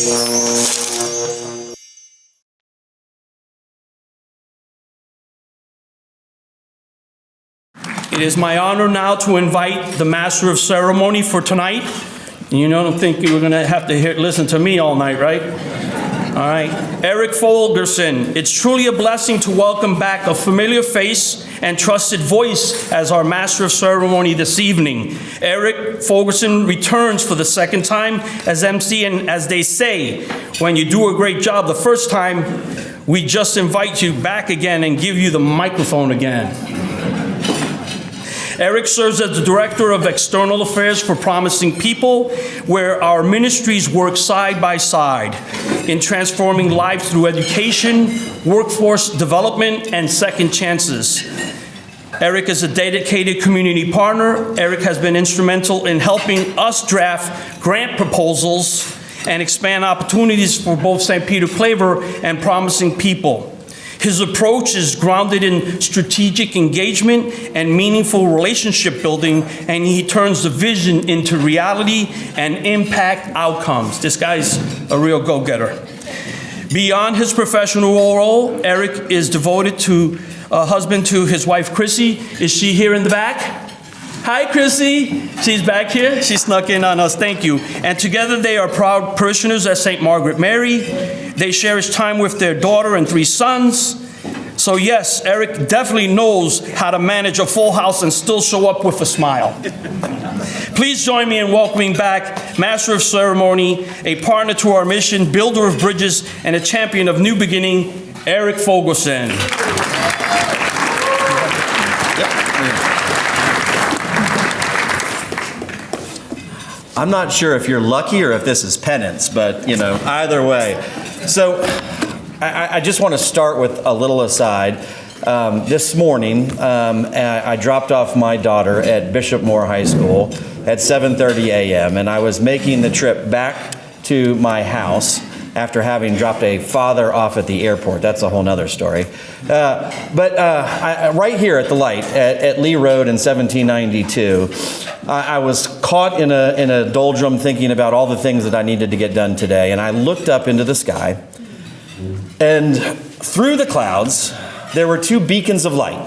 It is my honor now to invite the Master of Ceremony for tonight. You don't think you were going to have to listen to me all night, right? All right. Eric Foglesong. It's truly a blessing to welcome back a familiar face and trusted voice as our Master of Ceremony this evening. Eric Foglesong returns for the second time as MC, and as they say, when you do a great job the first time, we just invite you back again and give you the microphone again. Eric serves as the Director of External Affairs for Promising People, where our ministries work side by side in transforming lives through education, workforce development, and second chances. Eric is a dedicated community partner. Eric has been instrumental in helping us draft grant proposals and expand opportunities for both St. Peter Claver and Promising People. His approach is grounded in strategic engagement and meaningful relationship building, and he turns the vision into reality and impact outcomes. This guy's a real go-getter. Beyond his professional role, Eric is devoted to a husband to his wife, Chrissy. Is she here in the back? Hi, Chrissy. She's back here. She snuck in on us. Thank you. And together they are proud parishioners at St. Margaret Mary. They share his time with their daughter and 3 sons. So yes, Eric definitely knows how to manage a full house and still show up with a smile. Please join me in welcoming back Master of Ceremony, a partner to our mission, builder of bridges, and a champion of new beginning, Eric Foglesong. I'm not sure if you're lucky or if this is penance, but either way. So I just want to start with a little aside. This morning, I dropped off my daughter at Bishop Moore High School at 7:30 a.m. and I was making the trip back to my house after having dropped a father off at the airport. That's a whole nother story. But right here at the light at Lee Road in 1792, I was caught in a doldrum thinking about all the things that I needed to get done today. And I looked up into the sky, and through the clouds, there were 2 beacons of light,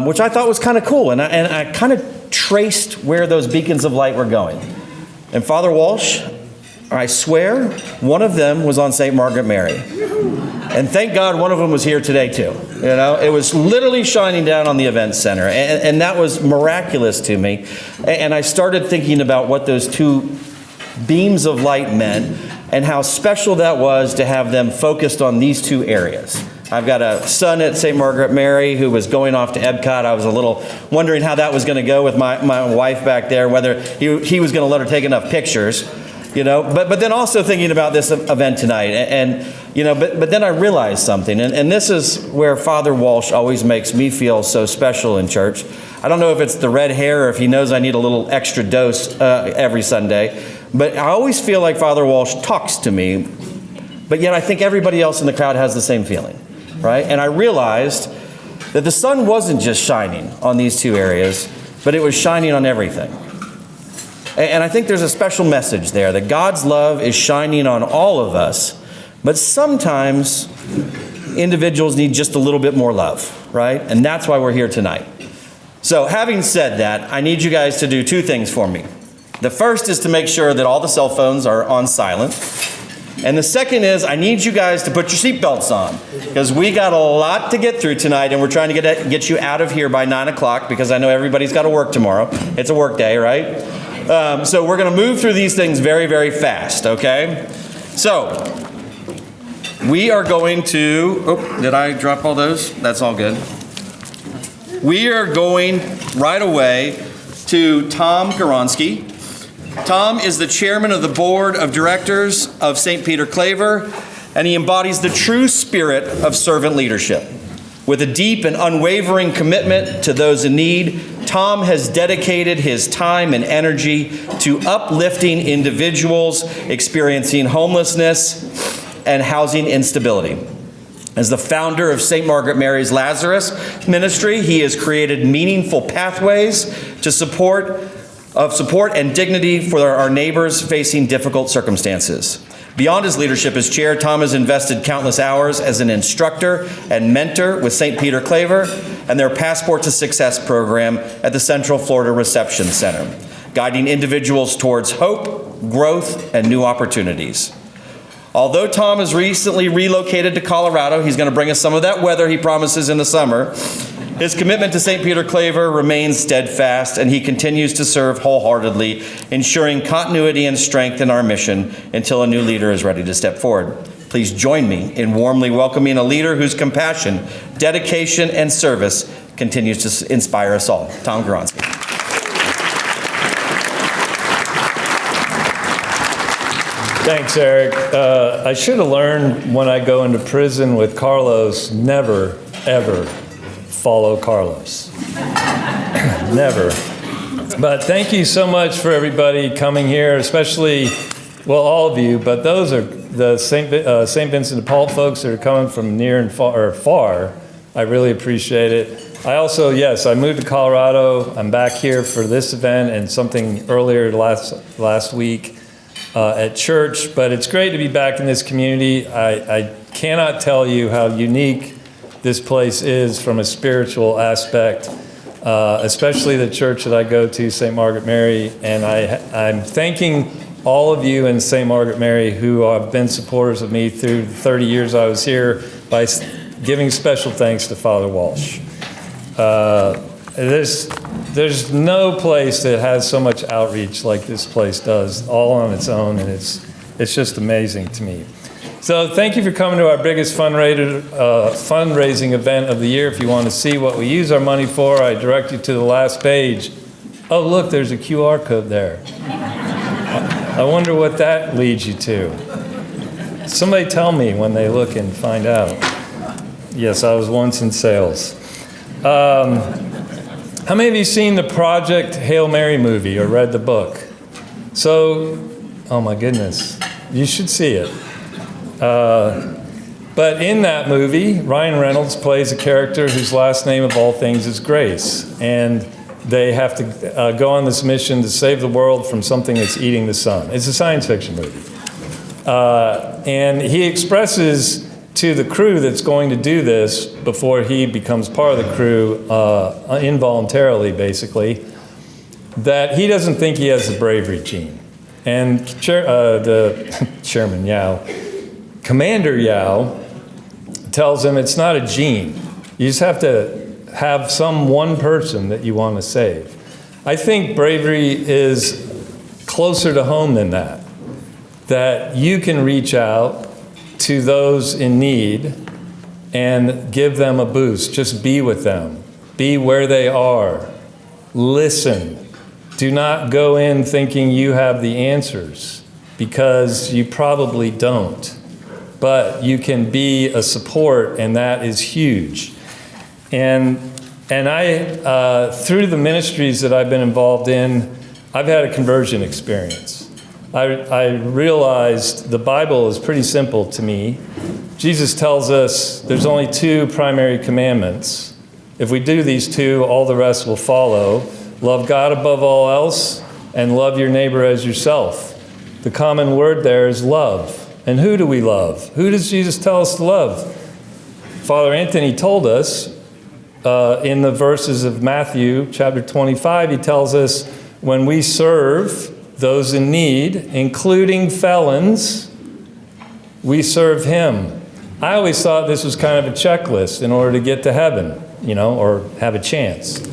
which I thought was kind of cool. And I kind of traced where those beacons of light were going. And Father Walsh, I swear, one of them was on St. Margaret Mary. And thank God one of them was here today too. It was literally shining down on the event center. And that was miraculous to me. And I started thinking about what those 2 beams of light meant and how special that was to have them focused on these 2 areas. I've got a son at St. Margaret Mary who was going off to Epcot. I was a little wondering how that was going to go with my wife back there, whether he was going to let her take enough pictures. But then also thinking about this event tonight, but then I realized something, and this is where Father Walsh always makes me feel so special in church. I don't know if it's the red hair or if he knows I need a little extra dose every Sunday, but I always feel like Father Walsh talks to me, but yet I think everybody else in the crowd has the same feeling, right? And I realized that the sun wasn't just shining on these 2 areas, but it was shining on everything. And I think there's a special message there, that God's love is shining on all of us, but sometimes individuals need just a little bit more love, right? And that's why we're here tonight. So having said that, I need you guys to do 2 things for me. The first is to make sure that all the cell phones are on silent. And the second is I need you guys to put your seatbelts on, because we got a lot to get through tonight, and we're trying to get you out of here by 9 o'clock, because I know everybody's got to work tomorrow. It's a work day, right? So we're going to move through these things very, very fast, okay? So we are going to, did I drop all those? That's all good. We are going right away to Tom Gawronski. Tom is the chairman of the board of directors of St. Peter Claver, and he embodies the true spirit of servant leadership. With a deep and unwavering commitment to those in need, Tom has dedicated his time and energy to uplifting individuals experiencing homelessness and housing instability. As the founder of St. Margaret Mary's Lazarus Ministry, he has created meaningful pathways to support of support and dignity for our neighbors facing difficult circumstances. Beyond his leadership as chair, Tom has invested countless hours as an instructor and mentor with St. Peter Claver and their Passport to Success program at the Central Florida Reception Center, guiding individuals towards hope, growth, and new opportunities. Although Tom has recently relocated to Colorado, he's going to bring us some of that weather he promises in the summer. His commitment to St. Peter Claver remains steadfast, and he continues to serve wholeheartedly, ensuring continuity and strength in our mission until a new leader is ready to step forward. Please join me in warmly welcoming a leader whose compassion, dedication, and service continues to inspire us all. Tom Gawronski. Thanks, Eric. I should have learned when I go into prison with Carlos, never, ever follow Carlos. Never. But thank you so much for everybody coming here, especially, well, all of you, but those are the St. Vincent de Paul folks that are coming from near and far. I really appreciate it. I also, yes, I moved to Colorado. I'm back here for this event and something earlier last week at church, but it's great to be back in this community. I cannot tell you how unique this place is from a spiritual aspect, especially the church that I go to, St. Margaret Mary, and I'm thanking all of you in St. Margaret Mary who have been supporters of me through the 30 years I was here by giving special thanks to Father Walsh. There's no place that has so much outreach like this place does, all on its own, and it's just amazing to me. So thank you for coming to our biggest fundraising event of the year. If you want to see what we use our money for, I direct you to the last page. Oh, look, there's a QR code there. I wonder what that leads you to. Somebody tell me when they look and find out. Yes, I was once in sales. How many of you seen the Project Hail Mary movie or read the book? So, oh my goodness, you should see it. But in that movie, Ryan Reynolds plays a character whose last name of all things is Grace. And they have to go on this mission to save the world from something that's eating the sun. It's a science fiction movie. And he expresses to the crew that's going to do this before he becomes part of the crew, involuntarily basically, that he doesn't think he has the bravery gene. And the Chairman Yao, Commander Yao, tells him it's not a gene. You just have to have some one person that you want to save. I think bravery is closer to home than that. That you can reach out to those in need and give them a boost. Just be with them. Be where they are. Listen. Do not go in thinking you have the answers, because you probably don't. But you can be a support, and that is huge. And I, through the ministries that I've been involved in, I've had a conversion experience. I realized the Bible is pretty simple to me. Jesus tells us there's only two primary commandments. If we do these two, all the rest will follow. Love God above all else, and love your neighbor as yourself. The common word there is love. And who do we love? Who does Jesus tell us to love? Father Anthony told us in the verses of Matthew chapter 25, he tells us when we serve those in need, including felons, we serve him. I always thought this was kind of a checklist in order to get to heaven, or have a chance.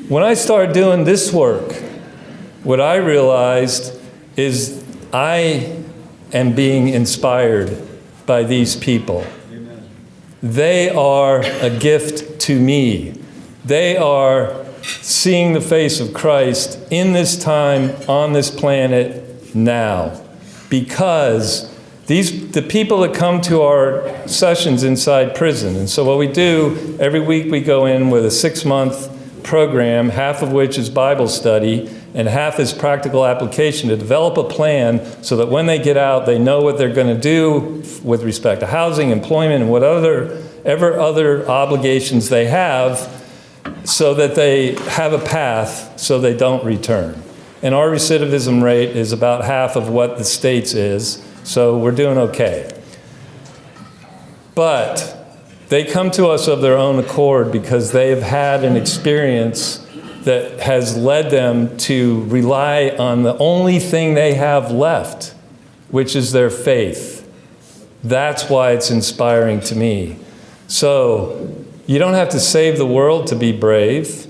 When I started doing this work, what I realized is I am being inspired by these people. Amen. They are a gift to me. They are seeing the face of Christ in this time, on this planet, now. Because the people that come to our sessions inside prison, and so what we do, every week we go in with a 6-month program, half of which is Bible study, and half is practical application to develop a plan so that when they get out, they know what they're going to do with respect to housing, employment, and whatever other obligations they have, so that they have a path so they don't return. And our recidivism rate is about half of what the state's is, so we're doing okay. But they come to us of their own accord because they have had an experience that has led them to rely on the only thing they have left, which is their faith. That's why it's inspiring to me. So you don't have to save the world to be brave.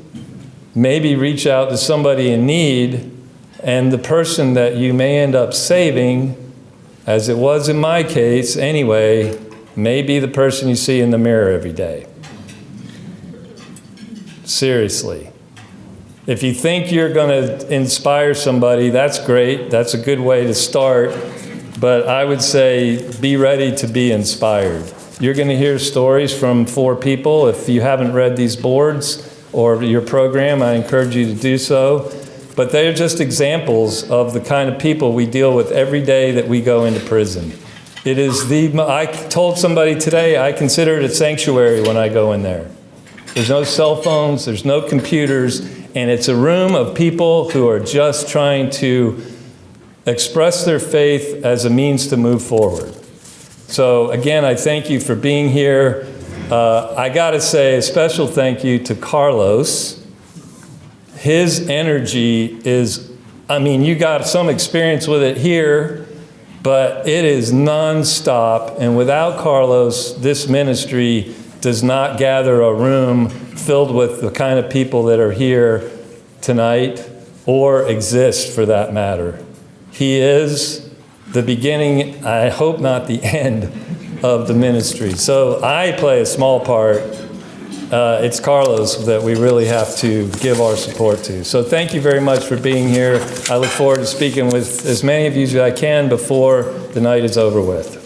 Maybe reach out to somebody in need, and the person that you may end up saving, as it was in my case anyway, may be the person you see in the mirror every day. Seriously. If you think you're going to inspire somebody, that's great. That's a good way to start. But I would say be ready to be inspired. You're going to hear stories from 4 people. If you haven't read these boards or your program, I encourage you to do so. But they're just examples of the kind of people we deal with every day that we go into prison. It is I told somebody today, I consider it a sanctuary when I go in there. There's no cell phones, there's no computers, and it's a room of people who are just trying to express their faith as a means to move forward. So again, I thank you for being here. I gotta say a special thank you to Carlos. His energy is, I mean, you got some experience with it here, but it is nonstop. And without Carlos, this ministry does not gather a room filled with the kind of people that are here tonight or exist for that matter. He is the beginning, I hope not the end, of the ministry. So I play a small part. It's Carlos that we really have to give our support to. So thank you very much for being here. I look forward to speaking with as many of you as I can before the night is over with.